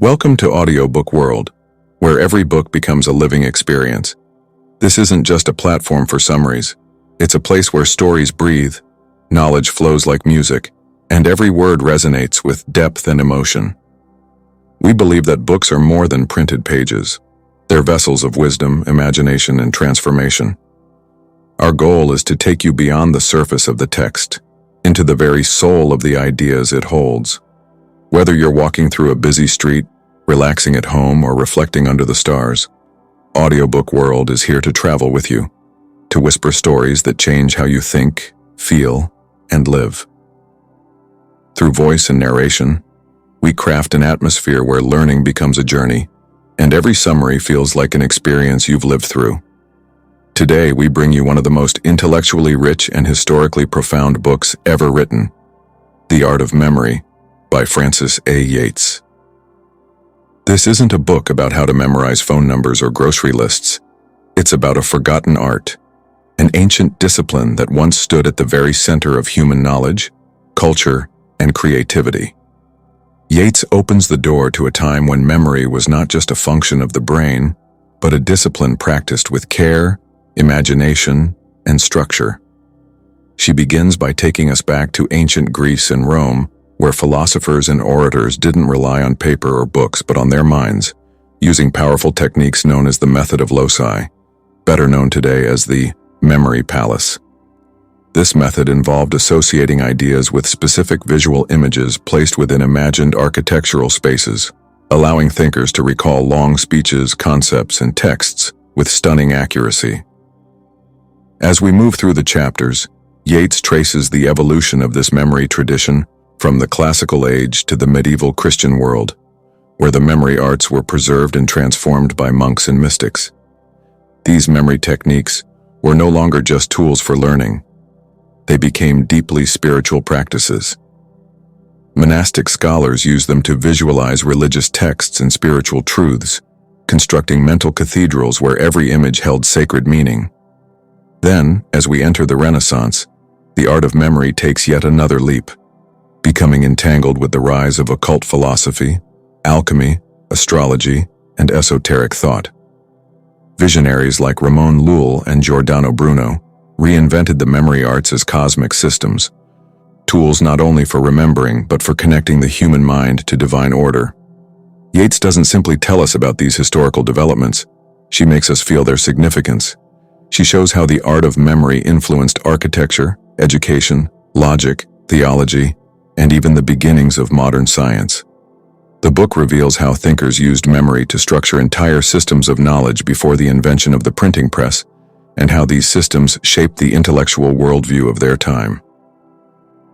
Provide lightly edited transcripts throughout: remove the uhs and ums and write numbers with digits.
Welcome to Audiobook World, where every book becomes a living experience. This isn't just a platform for summaries. It's a place where stories breathe, knowledge flows like music, and every word resonates with depth and emotion. We believe that books are more than printed pages. They're vessels of wisdom, imagination, and transformation. Our goal is to take you beyond the surface of the text, into the very soul of the ideas it holds. Whether you're walking through a busy street, relaxing at home, or reflecting under the stars, Audiobook World is here to travel with you, to whisper stories that change how you think, feel, and live. Through voice and narration, we craft an atmosphere where learning becomes a journey, and every summary feels like an experience you've lived through. Today, we bring you one of the most intellectually rich and historically profound books ever written, The Art of Memory, by Francis A. Yates. This isn't a book about how to memorize phone numbers or grocery lists. It's about a forgotten art, an ancient discipline that once stood at the very center of human knowledge, culture, and creativity. Yates opens the door to a time when memory was not just a function of the brain, but a discipline practiced with care, imagination, and structure. She begins by taking us back to ancient Greece and Rome, where philosophers and orators didn't rely on paper or books but on their minds, using powerful techniques known as the method of loci, better known today as the memory palace. This method involved associating ideas with specific visual images placed within imagined architectural spaces, allowing thinkers to recall long speeches, concepts, and texts with stunning accuracy. As we move through the chapters, Yates traces the evolution of this memory tradition from the classical age to the medieval Christian world, where the memory arts were preserved and transformed by monks and mystics. These memory techniques were no longer just tools for learning. They became deeply spiritual practices. Monastic scholars used them to visualize religious texts and spiritual truths, constructing mental cathedrals where every image held sacred meaning. Then, as we enter the Renaissance, the art of memory takes yet another leap, becoming entangled with the rise of occult philosophy, alchemy, astrology, and esoteric thought. Visionaries like Ramon Llull and Giordano Bruno reinvented the memory arts as cosmic systems, tools not only for remembering but for connecting the human mind to divine order. Yates doesn't simply tell us about these historical developments, she makes us feel their significance. She shows how the art of memory influenced architecture, education, logic, theology, and even the beginnings of modern science. The book reveals how thinkers used memory to structure entire systems of knowledge before the invention of the printing press, and how these systems shaped the intellectual worldview of their time.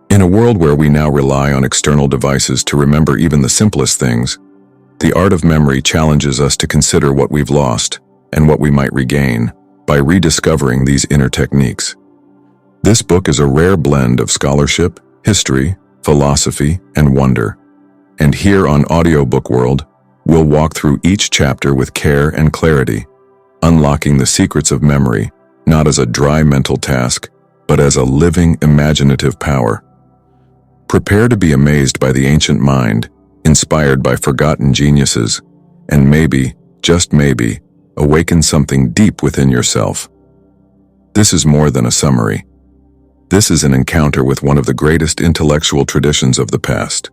In a world where we now rely on external devices to remember even the simplest things, the art of memory challenges us to consider what we've lost and what we might regain by rediscovering these inner techniques. This book is a rare blend of scholarship, history, philosophy, and wonder. And here on Audiobook World, we'll walk through each chapter with care and clarity, unlocking the secrets of memory, not as a dry mental task, but as a living, imaginative power. Prepare to be amazed by the ancient mind, inspired by forgotten geniuses, and maybe, just maybe, awaken something deep within yourself. This is more than a summary. This is an encounter with one of the greatest intellectual traditions of the past.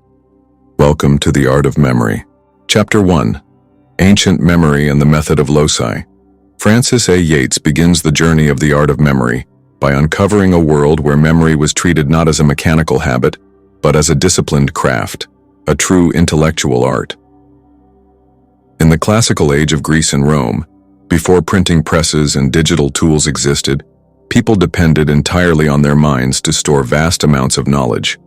Welcome to the Art of Memory. Chapter 1. Ancient Memory and the Method of Loci. Francis A. Yates begins the journey of the art of memory by uncovering a world where memory was treated not as a mechanical habit, but as a disciplined craft, a true intellectual art. In the classical age of Greece and Rome, before printing presses and digital tools existed, people depended entirely on their minds to store vast amounts of knowledge.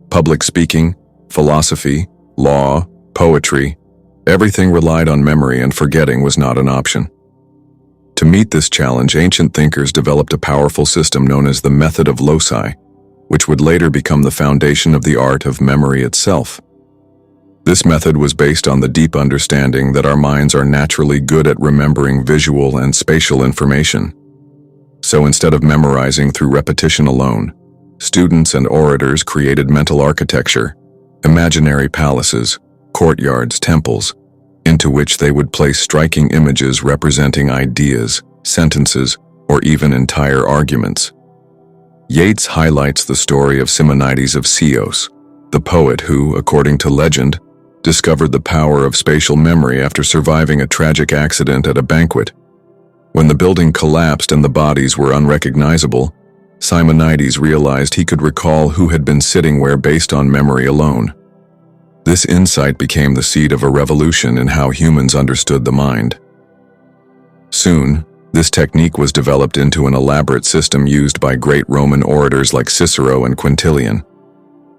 Public speaking, philosophy, law, poetry, everything relied on memory, and forgetting was not an option. To meet this challenge, ancient thinkers developed a powerful system known as the method of loci, which would later become the foundation of the art of memory itself. This method was based on the deep understanding that our minds are naturally good at remembering visual and spatial information. So instead of memorizing through repetition alone, students and orators created mental architecture, imaginary palaces, courtyards, temples, into which they would place striking images representing ideas, sentences, or even entire arguments. Yates highlights the story of Simonides of Chios, the poet who, according to legend, discovered the power of spatial memory after surviving a tragic accident at a banquet. When the building collapsed and the bodies were unrecognizable, Simonides realized he could recall who had been sitting where based on memory alone. This insight became the seed of a revolution in how humans understood the mind. Soon, this technique was developed into an elaborate system used by great Roman orators like Cicero and Quintilian.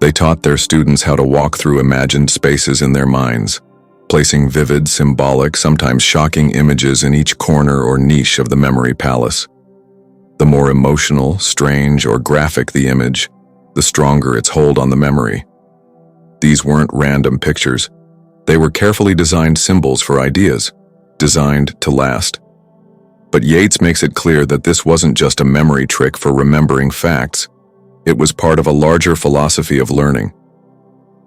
They taught their students how to walk through imagined spaces in their minds, placing vivid, symbolic, sometimes shocking images in each corner or niche of the memory palace. The more emotional, strange, or graphic the image, the stronger its hold on the memory. These weren't random pictures. They were carefully designed symbols for ideas, designed to last. But Yates makes it clear that this wasn't just a memory trick for remembering facts. It was part of a larger philosophy of learning.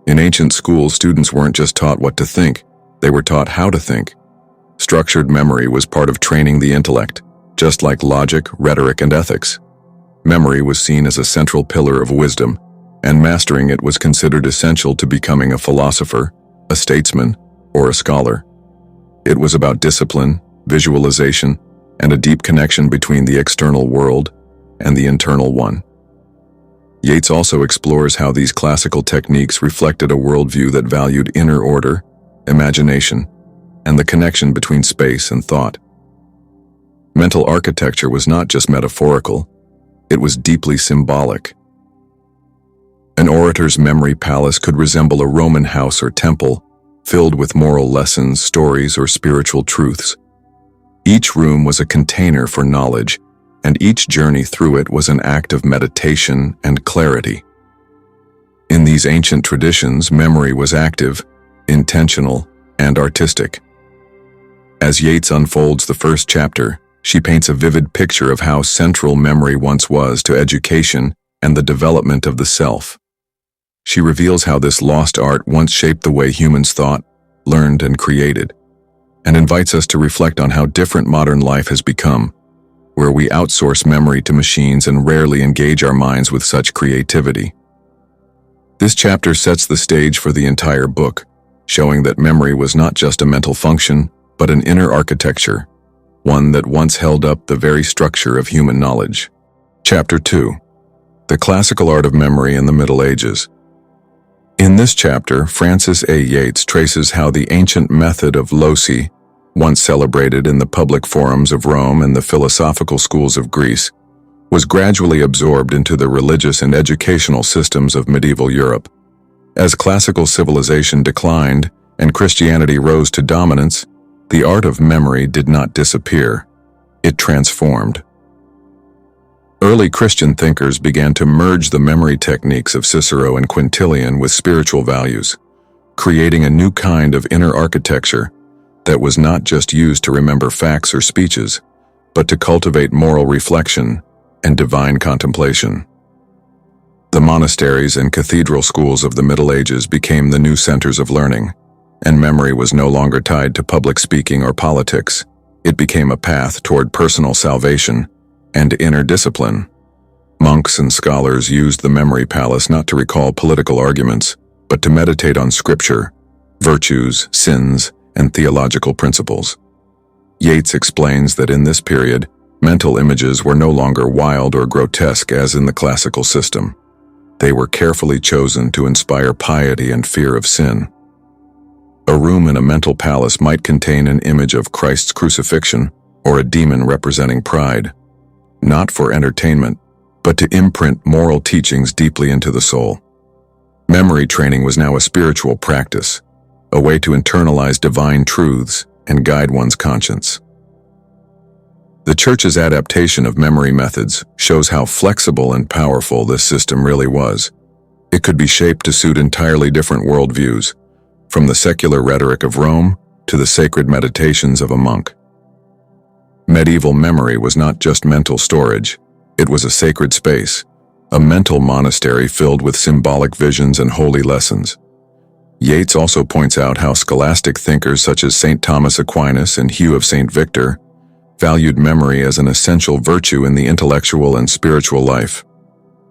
In ancient schools, students weren't just taught what to think, they were taught how to think. Structured memory was part of training the intellect, just like logic, rhetoric, and ethics. Memory was seen as a central pillar of wisdom, and mastering it was considered essential to becoming a philosopher, a statesman, or a scholar. It was about discipline, visualization, and a deep connection between the external world and the internal one. Yates also explores how these classical techniques reflected a worldview that valued inner order, imagination, and the connection between space and thought. Mental architecture was not just metaphorical, it was deeply symbolic. An orator's memory palace could resemble a Roman house or temple, filled with moral lessons, stories, or spiritual truths. Each room was a container for knowledge, and each journey through it was an act of meditation and clarity. In these ancient traditions, memory was active, intentional, and artistic. As Yates unfolds the first chapter, she paints a vivid picture of how central memory once was to education and the development of the self. She reveals how this lost art once shaped the way humans thought, learned, and created, and invites us to reflect on how different modern life has become, where we outsource memory to machines and rarely engage our minds with such creativity. This chapter sets the stage for the entire book, showing that memory was not just a mental function, but an inner architecture, one that once held up the very structure of human knowledge. Chapter 2. The Classical Art of Memory in the Middle Ages. In this chapter, Francis A. Yates traces how the ancient method of loci, once celebrated in the public forums of Rome and the philosophical schools of Greece, was gradually absorbed into the religious and educational systems of medieval Europe. As classical civilization declined and Christianity rose to dominance, the art of memory did not disappear. It transformed. Early Christian thinkers began to merge the memory techniques of Cicero and Quintilian with spiritual values, creating a new kind of inner architecture that was not just used to remember facts or speeches, but to cultivate moral reflection and divine contemplation. The monasteries and cathedral schools of the Middle Ages became the new centers of learning, and memory was no longer tied to public speaking or politics. It became a path toward personal salvation and inner discipline. Monks and scholars used the memory palace not to recall political arguments, but to meditate on scripture, virtues, sins, and theological principles. Yates explains that in this period, mental images were no longer wild or grotesque as in the classical system. They were carefully chosen to inspire piety and fear of sin. A room in a mental palace might contain an image of Christ's crucifixion or a demon representing pride, not for entertainment, but to imprint moral teachings deeply into the soul. Memory training was now a spiritual practice, a way to internalize divine truths and guide one's conscience. The Church's adaptation of memory methods shows how flexible and powerful this system really was. It could be shaped to suit entirely different worldviews, from the secular rhetoric of Rome to the sacred meditations of a monk. Medieval memory was not just mental storage, it was a sacred space, a mental monastery filled with symbolic visions and holy lessons. Yates also points out how scholastic thinkers such as St. Thomas Aquinas and Hugh of St. Victor valued memory as an essential virtue in the intellectual and spiritual life.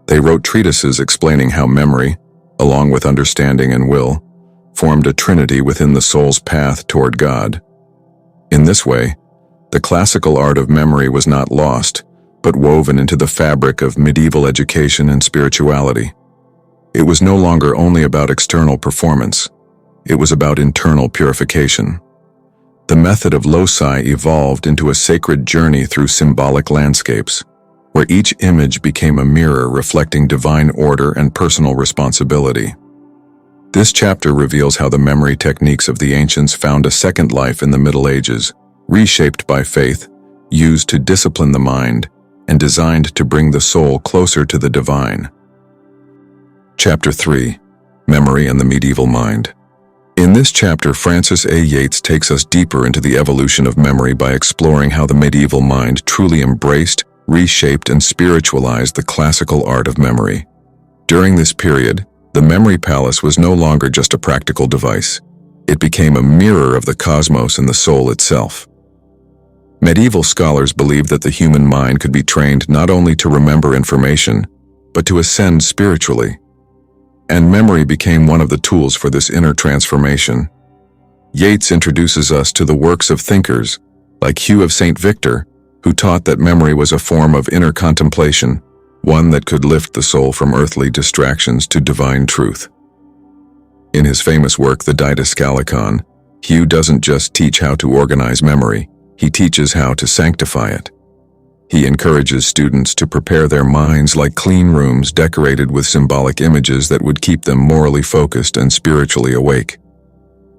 They wrote treatises explaining how memory, along with understanding and will, formed a trinity within the soul's path toward God. In this way, the classical art of memory was not lost, but woven into the fabric of medieval education and spirituality. It was no longer only about external performance, it was about internal purification. The method of loci evolved into a sacred journey through symbolic landscapes, where each image became a mirror reflecting divine order and personal responsibility. This chapter reveals how the memory techniques of the ancients found a second life in the Middle Ages, reshaped by faith, used to discipline the mind, and designed to bring the soul closer to the divine. Chapter 3. Memory and the Medieval Mind. In this chapter, Francis A. Yates takes us deeper into the evolution of memory by exploring how the medieval mind truly embraced, reshaped, and spiritualized the classical art of memory. During this period, the memory palace was no longer just a practical device. It became a mirror of the cosmos and the soul itself. Medieval scholars believed that the human mind could be trained not only to remember information, but to ascend spiritually. And memory became one of the tools for this inner transformation. Yates introduces us to the works of thinkers, like Hugh of St. Victor, who taught that memory was a form of inner contemplation, one that could lift the soul from earthly distractions to divine truth. In his famous work, The Didascalicon, Hugh doesn't just teach how to organize memory, he teaches how to sanctify it. He encourages students to prepare their minds like clean rooms decorated with symbolic images that would keep them morally focused and spiritually awake.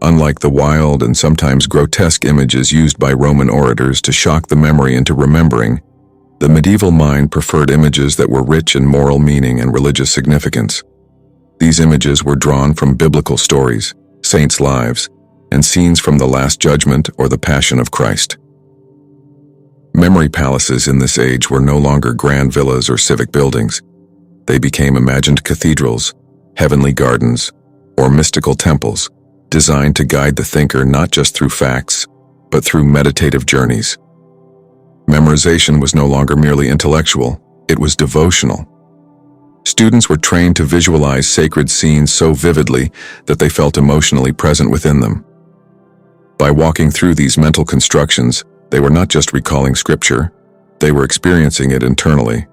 Unlike the wild and sometimes grotesque images used by Roman orators to shock the memory into remembering, the medieval mind preferred images that were rich in moral meaning and religious significance. These images were drawn from biblical stories, saints' lives, and scenes from the Last Judgment or the Passion of Christ. Memory palaces in this age were no longer grand villas or civic buildings. They became imagined cathedrals, heavenly gardens, or mystical temples, designed to guide the thinker not just through facts, but through meditative journeys. Memorization was no longer merely intellectual, it was devotional. Students were trained to visualize sacred scenes so vividly that they felt emotionally present within them. By walking through these mental constructions, they were not just recalling scripture, they were experiencing it internally.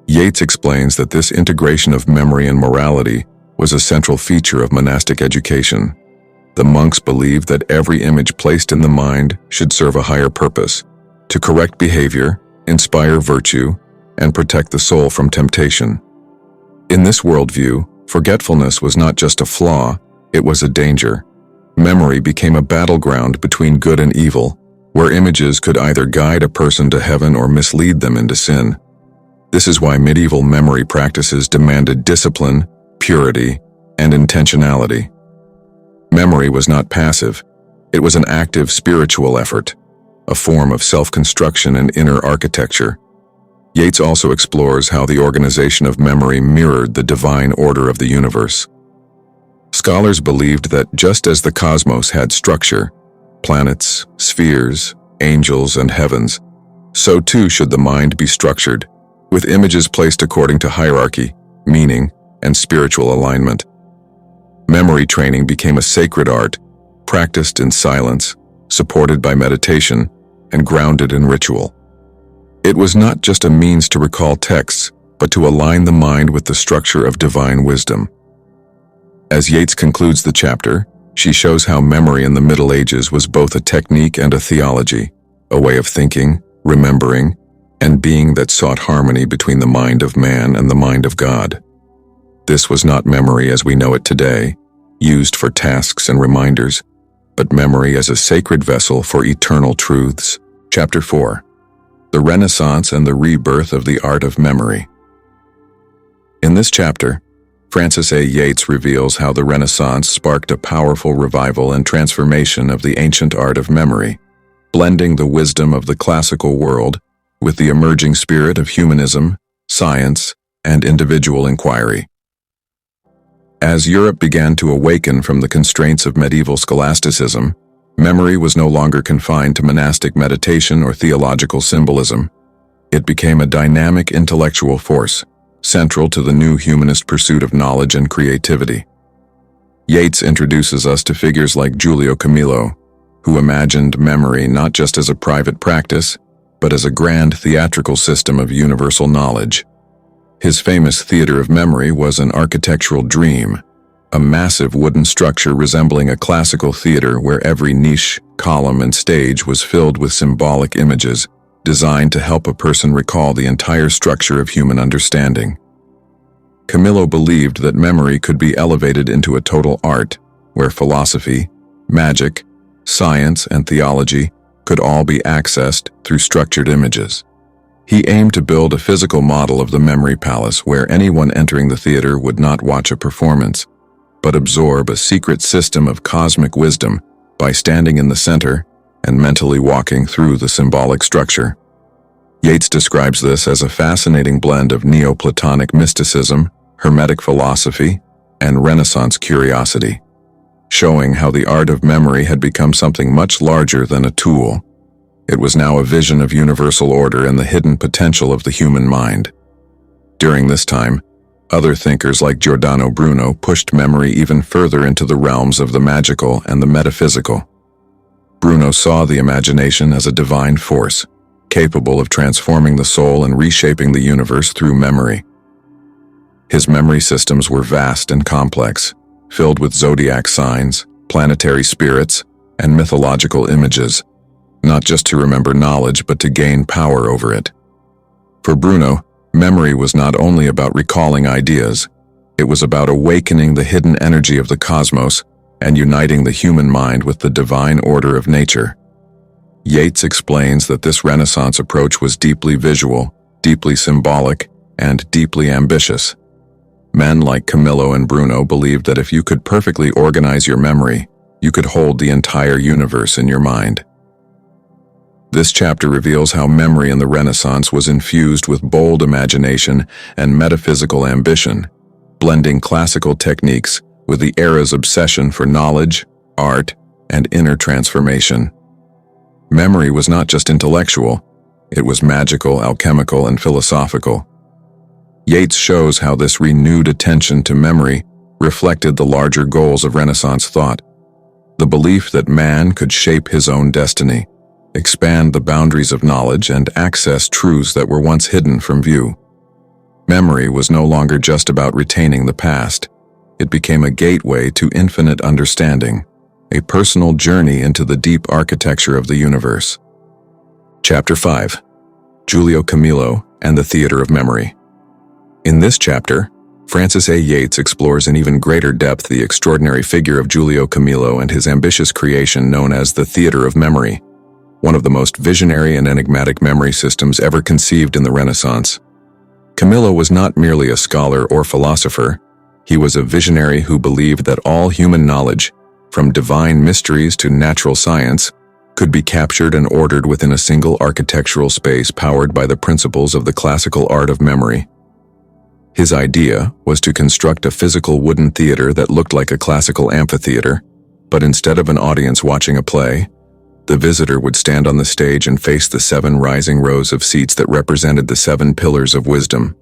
Yates explains that this integration of memory and morality was a central feature of monastic education. The monks believed that every image placed in the mind should serve a higher purpose, to correct behavior, inspire virtue, and protect the soul from temptation. In this worldview, forgetfulness was not just a flaw, it was a danger. Memory became a battleground between good and evil, where images could either guide a person to heaven or mislead them into sin. This is why medieval memory practices demanded discipline, purity, and intentionality. Memory was not passive, it was an active spiritual effort, a form of self-construction and inner architecture. Yates also explores how the organization of memory mirrored the divine order of the universe. Scholars believed that just as the cosmos had structure, planets, spheres, angels, and heavens, so too should the mind be structured, with images placed according to hierarchy, meaning, and spiritual alignment. Memory training became a sacred art, practiced in silence, supported by meditation, and grounded in ritual. It was not just a means to recall texts, but to align the mind with the structure of divine wisdom. As Yates concludes the chapter, she shows how memory in the Middle Ages was both a technique and a theology, a way of thinking, remembering, and being that sought harmony between the mind of man and the mind of God. This was not memory as we know it today, used for tasks and reminders, but memory as a sacred vessel for eternal truths. Chapter 4. The Renaissance and the Rebirth of the Art of Memory. In this chapter, Francis A. Yates reveals how the Renaissance sparked a powerful revival and transformation of the ancient art of memory, blending the wisdom of the classical world with the emerging spirit of humanism, science, and individual inquiry. As Europe began to awaken from the constraints of medieval scholasticism, memory was no longer confined to monastic meditation or theological symbolism. It became a dynamic intellectual force, central to the new humanist pursuit of knowledge and creativity. Yates introduces us to figures like Giulio Camillo, who imagined memory not just as a private practice, but as a grand theatrical system of universal knowledge. His famous theater of memory was an architectural dream, a massive wooden structure resembling a classical theater where every niche, column, and stage was filled with symbolic images designed to help a person recall the entire structure of human understanding. Camillo believed that memory could be elevated into a total art, where philosophy, magic, science, and theology could all be accessed through structured images. He aimed to build a physical model of the memory palace where anyone entering the theater would not watch a performance, but absorb a secret system of cosmic wisdom by standing in the center and mentally walking through the symbolic structure. Yates describes this as a fascinating blend of Neoplatonic mysticism, Hermetic philosophy, and Renaissance curiosity, showing how the art of memory had become something much larger than a tool. It was now a vision of universal order and the hidden potential of the human mind. During this time, other thinkers like Giordano Bruno pushed memory even further into the realms of the magical and the metaphysical. Bruno saw the imagination as a divine force, capable of transforming the soul and reshaping the universe through memory. His memory systems were vast and complex, filled with zodiac signs, planetary spirits, and mythological images, not just to remember knowledge but to gain power over it. For Bruno, memory was not only about recalling ideas, it was about awakening the hidden energy of the cosmos and uniting the human mind with the divine order of nature. Yates explains that this Renaissance approach was deeply visual, deeply symbolic, and deeply ambitious. Men like Camillo and Bruno believed that if you could perfectly organize your memory, you could hold the entire universe in your mind. This chapter reveals how memory in the Renaissance was infused with bold imagination and metaphysical ambition, blending classical techniques with the era's obsession for knowledge, art, and inner transformation. Memory was not just intellectual, it was magical, alchemical, and philosophical. Yates shows how this renewed attention to memory reflected the larger goals of Renaissance thought, the belief that man could shape his own destiny, expand the boundaries of knowledge, and access truths that were once hidden from view. Memory was no longer just about retaining the past. It became a gateway to infinite understanding, a personal journey into the deep architecture of the universe. Chapter 5. Giulio Camillo and the Theater of Memory. In this chapter, Francis A. Yates explores in even greater depth the extraordinary figure of Giulio Camillo and his ambitious creation known as the Theater of Memory, one of the most visionary and enigmatic memory systems ever conceived in the Renaissance. Camillo was not merely a scholar or philosopher, he was a visionary who believed that all human knowledge, from divine mysteries to natural science, could be captured and ordered within a single architectural space powered by the principles of the classical art of memory. His idea was to construct a physical wooden theater that looked like a classical amphitheater, but instead of an audience watching a play, the visitor would stand on the stage and face the 7 rising rows of seats that represented the 7 pillars of wisdom.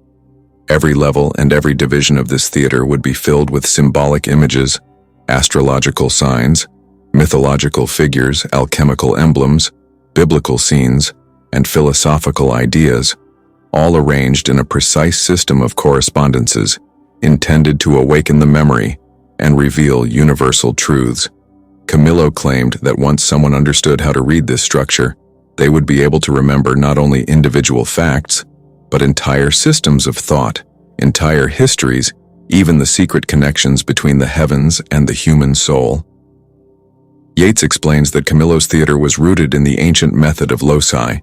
Every level and every division of this theater would be filled with symbolic images, astrological signs, mythological figures, alchemical emblems, biblical scenes, and philosophical ideas, all arranged in a precise system of correspondences intended to awaken the memory and reveal universal truths. Camillo claimed that once someone understood how to read this structure, they would be able to remember not only individual facts, but entire systems of thought, entire histories, even the secret connections between the heavens and the human soul. Yates explains that Camillo's theater was rooted in the ancient method of loci,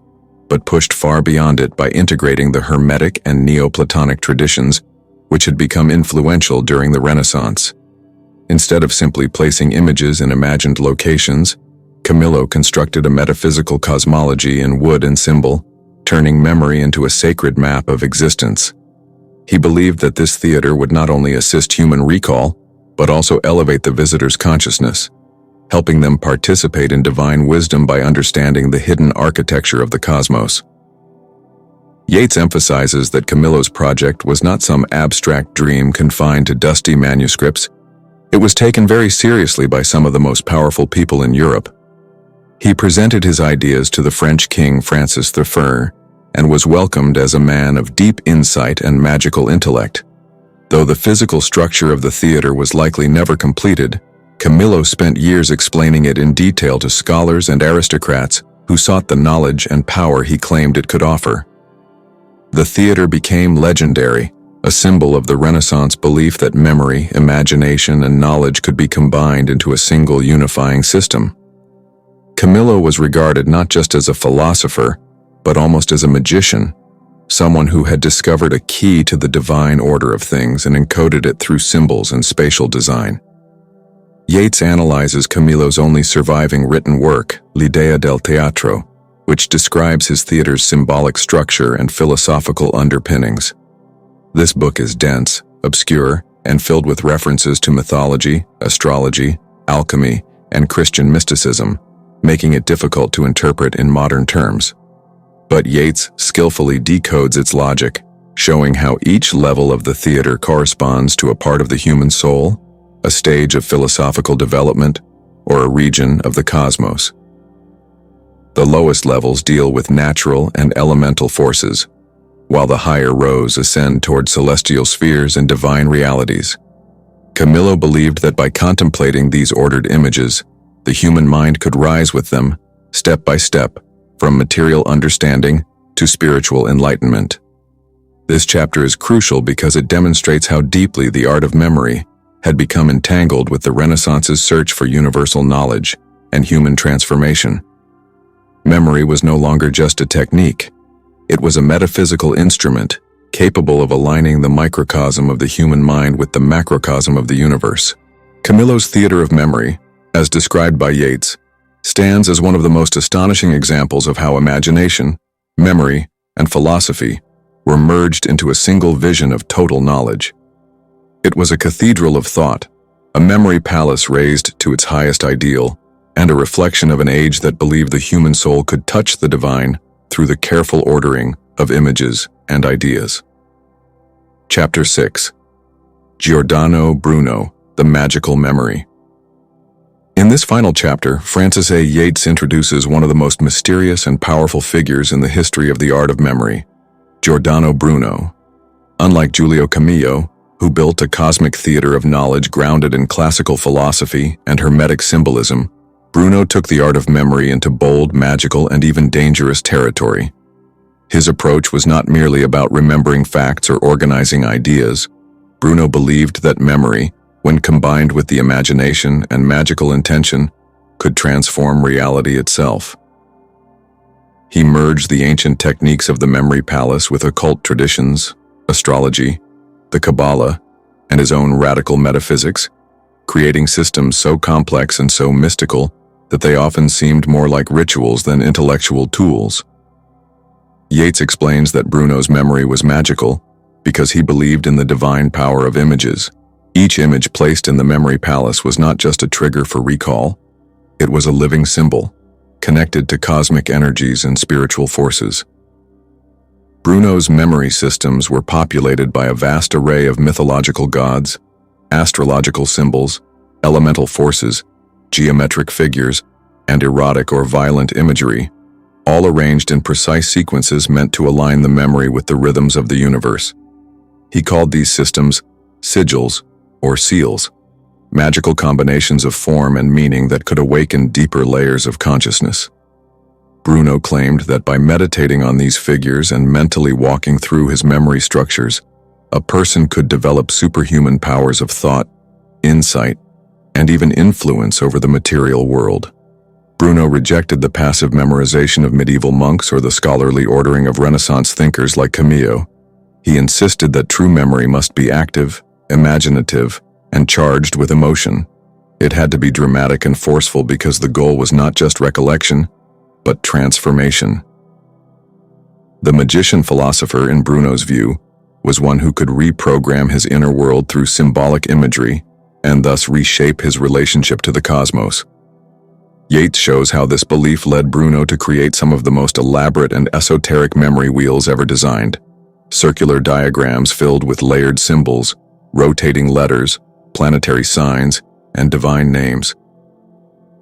but pushed far beyond it by integrating the Hermetic and Neoplatonic traditions, which had become influential during the Renaissance. Instead of simply placing images in imagined locations, Camillo constructed a metaphysical cosmology in wood and symbol, turning memory into a sacred map of existence. He believed that this theater would not only assist human recall, but also elevate the visitor's consciousness, helping them participate in divine wisdom by understanding the hidden architecture of the cosmos. Yates emphasizes that Camillo's project was not some abstract dream confined to dusty manuscripts. It was taken very seriously by some of the most powerful people in Europe. He presented his ideas to the French king Francis I and was welcomed as a man of deep insight and magical intellect. Though the physical structure of the theater was likely never completed, Camillo spent years explaining it in detail to scholars and aristocrats who sought the knowledge and power he claimed it could offer. The theater became legendary, a symbol of the Renaissance belief that memory, imagination, and knowledge could be combined into a single unifying system. Camillo was regarded not just as a philosopher, but almost as a magician, someone who had discovered a key to the divine order of things and encoded it through symbols and spatial design. Yates analyzes Camillo's only surviving written work, L'idea del teatro, which describes his theater's symbolic structure and philosophical underpinnings. This book is dense, obscure, and filled with references to mythology, astrology, alchemy, and Christian mysticism, making it difficult to interpret in modern terms. But Yates skillfully decodes its logic, showing how each level of the theater corresponds to a part of the human soul, a stage of philosophical development, or a region of the cosmos. The lowest levels deal with natural and elemental forces, while the higher rows ascend toward celestial spheres and divine realities. Camillo believed that by contemplating these ordered images, the human mind could rise with them, step by step, from material understanding to spiritual enlightenment. This chapter is crucial because it demonstrates how deeply the art of memory had become entangled with the Renaissance's search for universal knowledge and human transformation. Memory was no longer just a technique. It was a metaphysical instrument capable of aligning the microcosm of the human mind with the macrocosm of the universe. Camillo's theater of memory, as described by Yates, stands as one of the most astonishing examples of how imagination, memory, and philosophy were merged into a single vision of total knowledge. It was a cathedral of thought, a memory palace raised to its highest ideal, and a reflection of an age that believed the human soul could touch the divine through the careful ordering of images and ideas. Chapter 6. Giordano Bruno, the Magical Memory. In this final chapter, Francis A. Yates introduces one of the most mysterious and powerful figures in the history of the art of memory, Giordano Bruno. Unlike Giulio Camillo, who built a cosmic theater of knowledge grounded in classical philosophy and hermetic symbolism, Bruno took the art of memory into bold, magical, and even dangerous territory. His approach was not merely about remembering facts or organizing ideas. Bruno believed that memory, when combined with the imagination and magical intention, could transform reality itself. He merged the ancient techniques of the memory palace with occult traditions, astrology, the Kabbalah, and his own radical metaphysics, creating systems so complex and so mystical that they often seemed more like rituals than intellectual tools. Yates explains that Bruno's memory was magical because he believed in the divine power of images. Each image placed in the memory palace was not just a trigger for recall, it was a living symbol, connected to cosmic energies and spiritual forces. Bruno's memory systems were populated by a vast array of mythological gods, astrological symbols, elemental forces, geometric figures, and erotic or violent imagery, all arranged in precise sequences meant to align the memory with the rhythms of the universe. He called these systems sigils, or seals, magical combinations of form and meaning that could awaken deeper layers of consciousness. Bruno claimed that by meditating on these figures and mentally walking through his memory structures, a person could develop superhuman powers of thought, insight, and even influence over the material world. Bruno rejected the passive memorization of medieval monks or the scholarly ordering of Renaissance thinkers like Camillo. He insisted that true memory must be active, imaginative, and charged with emotion. It had to be dramatic and forceful because the goal was not just recollection, but transformation. The magician philosopher, in Bruno's view, was one who could reprogram his inner world through symbolic imagery, and thus reshape his relationship to the cosmos. Yates shows how this belief led Bruno to create some of the most elaborate and esoteric memory wheels ever designed. Circular diagrams filled with layered symbols, rotating letters, planetary signs, and divine names.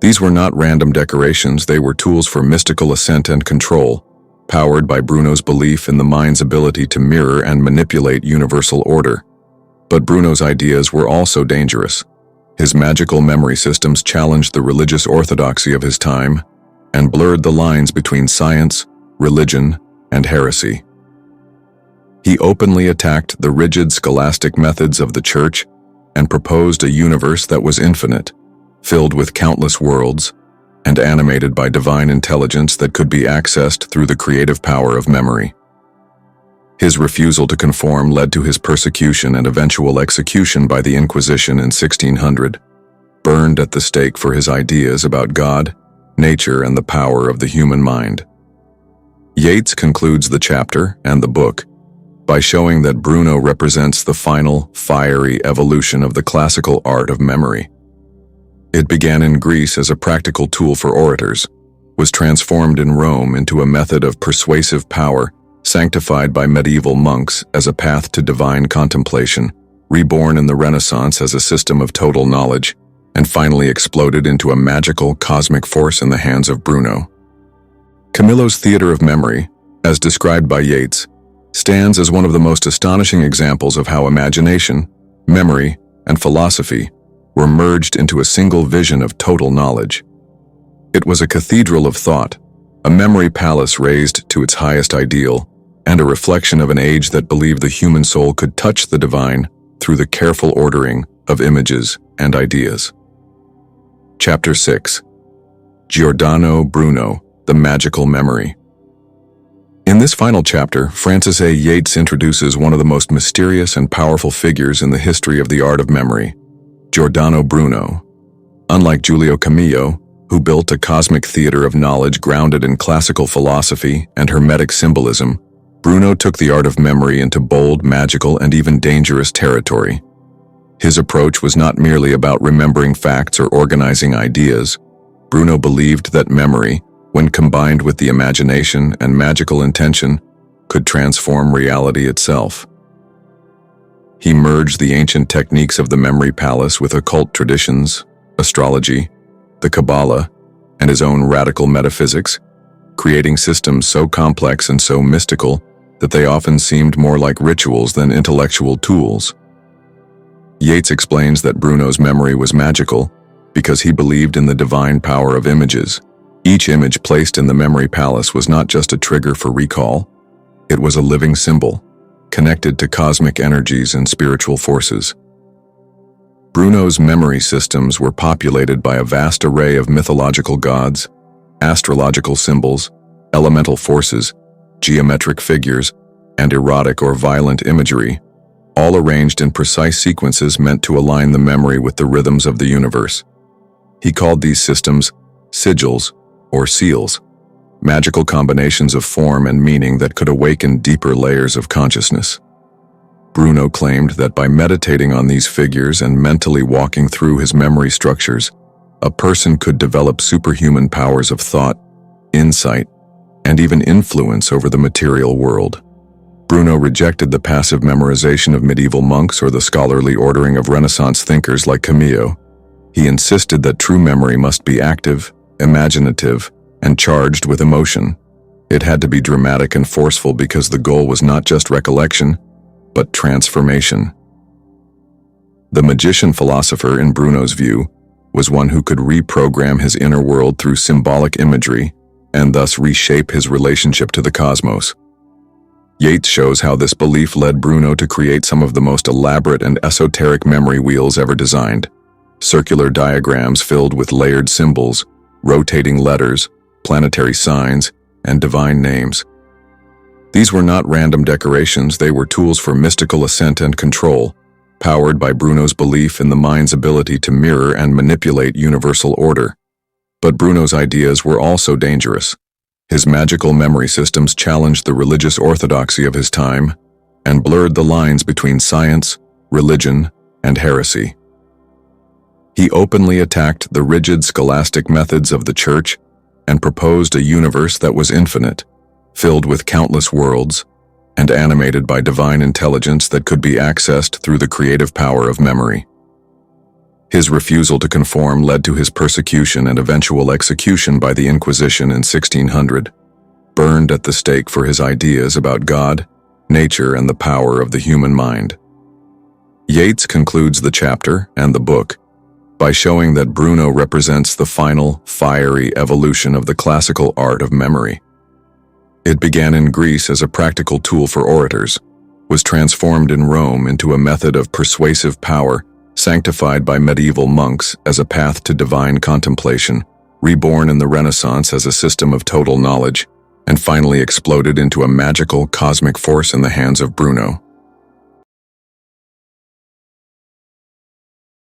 These were not random decorations, they were tools for mystical ascent and control, powered by Bruno's belief in the mind's ability to mirror and manipulate universal order. But Bruno's ideas were also dangerous. His magical memory systems challenged the religious orthodoxy of his time and blurred the lines between science, religion, and heresy. He openly attacked the rigid scholastic methods of the Church and proposed a universe that was infinite, filled with countless worlds, and animated by divine intelligence that could be accessed through the creative power of memory. His refusal to conform led to his persecution and eventual execution by the Inquisition in 1600, burned at the stake for his ideas about God, nature, and the power of the human mind. Yates concludes the chapter and the book by showing that Bruno represents the final, fiery evolution of the classical art of memory. It began in Greece as a practical tool for orators, was transformed in Rome into a method of persuasive power, sanctified by medieval monks as a path to divine contemplation, reborn in the Renaissance as a system of total knowledge, and finally exploded into a magical cosmic force in the hands of Bruno. Camillo's theater of memory, as described by Yates, stands as one of the most astonishing examples of how imagination, memory, and philosophy were merged into a single vision of total knowledge. It was a cathedral of thought, a memory palace raised to its highest ideal, and a reflection of an age that believed the human soul could touch the divine through the careful ordering of images and ideas. Chapter 6. Giordano Bruno, the Magical Memory. In this final chapter, Francis A. Yates introduces one of the most mysterious and powerful figures in the history of the art of memory, Giordano Bruno. Unlike Giulio Camillo, who built a cosmic theater of knowledge grounded in classical philosophy and hermetic symbolism, Bruno took the art of memory into bold, magical, and even dangerous territory. His approach was not merely about remembering facts or organizing ideas. Bruno believed that memory, when combined with the imagination and magical intention, could transform reality itself. He merged the ancient techniques of the memory palace with occult traditions, astrology, the Kabbalah, and his own radical metaphysics, creating systems so complex and so mystical that they often seemed more like rituals than intellectual tools. Yates explains that Bruno's memory was magical because he believed in the divine power of images. Each image placed in the memory palace was not just a trigger for recall, it was a living symbol, connected to cosmic energies and spiritual forces. Bruno's memory systems were populated by a vast array of mythological gods, astrological symbols, elemental forces, geometric figures, and erotic or violent imagery, all arranged in precise sequences meant to align the memory with the rhythms of the universe. He called these systems sigils, or seals, magical combinations of form and meaning that could awaken deeper layers of consciousness. Bruno claimed that by meditating on these figures and mentally walking through his memory structures, a person could develop superhuman powers of thought, insight, and even influence over the material world. Bruno rejected the passive memorization of medieval monks or the scholarly ordering of Renaissance thinkers like Camillo. He insisted that true memory must be active, imaginative, and charged with emotion. It had to be dramatic and forceful because the goal was not just recollection, but transformation. The magician philosopher, in Bruno's view, was one who could reprogram his inner world through symbolic imagery and thus reshape his relationship to the cosmos. Yates shows how this belief led Bruno to create some of the most elaborate and esoteric memory wheels ever designed. Circular diagrams filled with layered symbols, rotating letters, planetary signs, and divine names. These were not random decorations, they were tools for mystical ascent and control, powered by Bruno's belief in the mind's ability to mirror and manipulate universal order. But Bruno's ideas were also dangerous. His magical memory systems challenged the religious orthodoxy of his time and blurred the lines between science, religion, and heresy. He openly attacked the rigid scholastic methods of the Church and proposed a universe that was infinite, filled with countless worlds, and animated by divine intelligence that could be accessed through the creative power of memory. His refusal to conform led to his persecution and eventual execution by the Inquisition in 1600, burned at the stake for his ideas about God, nature, and the power of the human mind. Yates concludes the chapter and the book by showing that Bruno represents the final, fiery evolution of the classical art of memory. It began in Greece as a practical tool for orators, was transformed in Rome into a method of persuasive power, sanctified by medieval monks as a path to divine contemplation, reborn in the Renaissance as a system of total knowledge, and finally exploded into a magical cosmic force in the hands of Bruno.